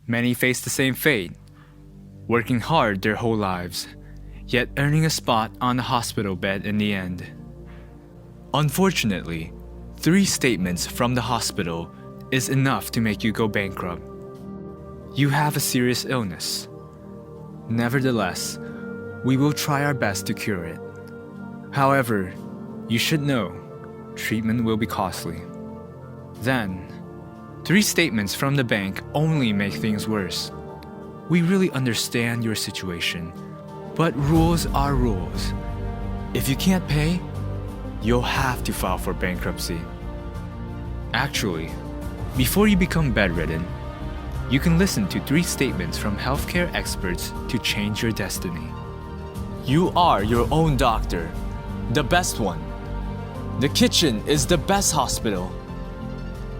Many face the same fate, working hard their whole lives, yet earning a spot on the hospital bed in the end. Unfortunately, 3 statements from the hospital is enough to make you go bankrupt. You have a serious illness. Nevertheless, we will try our best to cure it. However, you should know, treatment will be costly. Then, 3 statements from the bank only make things worse. We really understand your situation, but rules are rules. If you can't pay, you'll have to file for bankruptcy. Actually, before you become bedridden, you can listen to 3 statements from healthcare experts to change your destiny. You are your own doctor, the best one. The kitchen is the best hospital.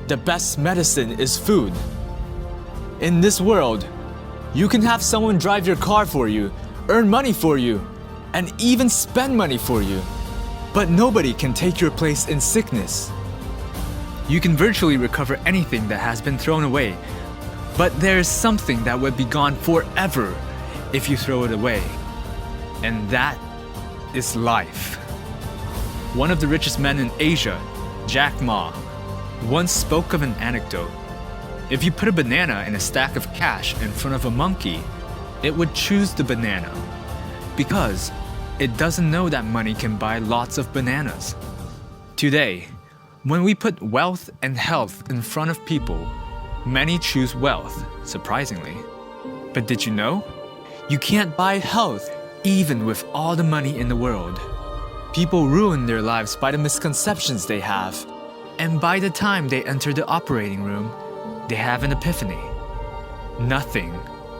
The best medicine is food. In this world, you can have someone drive your car for you, earn money for you, and even spend money for you. But nobody can take your place in sickness. You can virtually recover anything that has been thrown away, but there is something that would be gone forever if you throw it away. And that is life. One of the richest men in Asia, Jack Ma, once spoke of an anecdote. If you put a banana in a stack of cash in front of a monkey, it would choose the banana because it doesn't know that money can buy lots of bananas. Today, when we put wealth and health in front of people, many choose wealth, surprisingly. But did you know? You can't buy health even with all the money in the world. People ruin their lives by the misconceptions they have. And by the time they enter the operating room, they have an epiphany. Nothing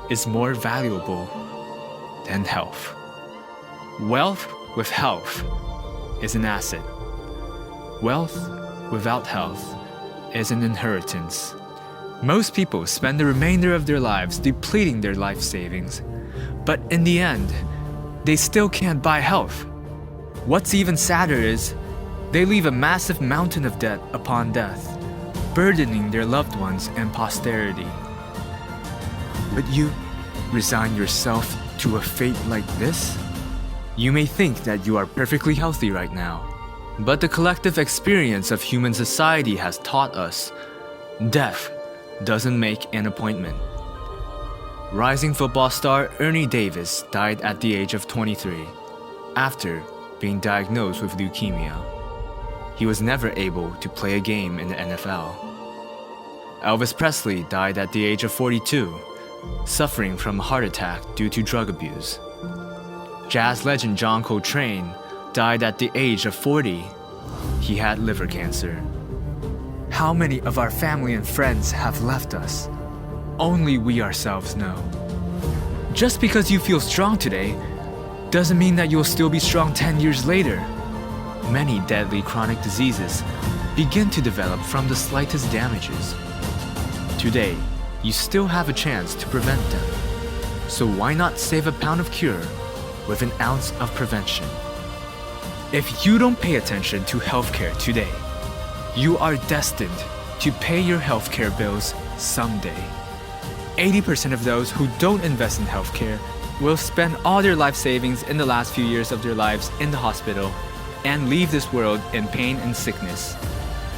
is more valuable than health. Wealth with health is an asset. Wealth without health is an inheritance. Most people spend the remainder of their lives depleting their life savings, but in the end, they still can't buy health. What's even sadder is, they leave a massive mountain of debt upon death, burdening their loved ones and posterity. But you resign yourself to a fate like this? You may think that you are perfectly healthy right now, but the collective experience of human society has taught us death doesn't make an appointment. Rising football star Ernie Davis died at the age of 23 after being diagnosed with leukemia. He was never able to play a game in the NFL. Elvis Presley died at the age of 42, suffering from a heart attack due to drug abuse. Jazz legend John Coltrane died at the age of 40. He had liver cancer. How many of our family and friends have left us? Only we ourselves know. Just because you feel strong today doesn't mean that you'll still be strong 10 years later. Many deadly chronic diseases begin to develop from the slightest damages. Today, you still have a chance to prevent them. So why not save a pound of cure with an ounce of prevention? If you don't pay attention to healthcare today, you are destined to pay your healthcare bills someday. 80% of those who don't invest in healthcare will spend all their life savings in the last few years of their lives in the hospital and leave this world in pain and sickness.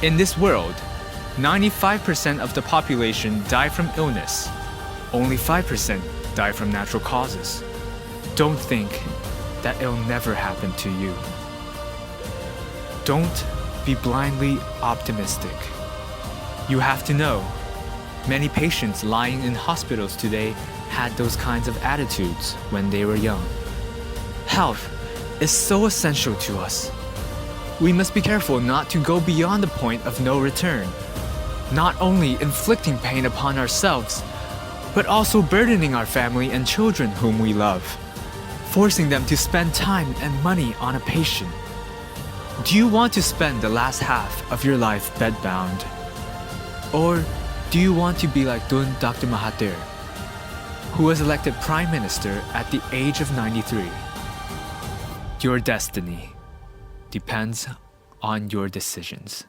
In this world, 95% of the population die from illness. Only 5% die from natural causes. Don't think that it'll never happen to you. Don't be blindly optimistic. You have to know, many patients lying in hospitals today had those kinds of attitudes when they were young. Health is so essential to us. We must be careful not to go beyond the point of no return, not only inflicting pain upon ourselves, but also burdening our family and children whom we love, forcing them to spend time and money on a patient. Do you want to spend the last half of your life bedbound? Or do you want to be like Dr. Mahathir, who was elected Prime Minister at the age of 93? Your destiny depends on your decisions.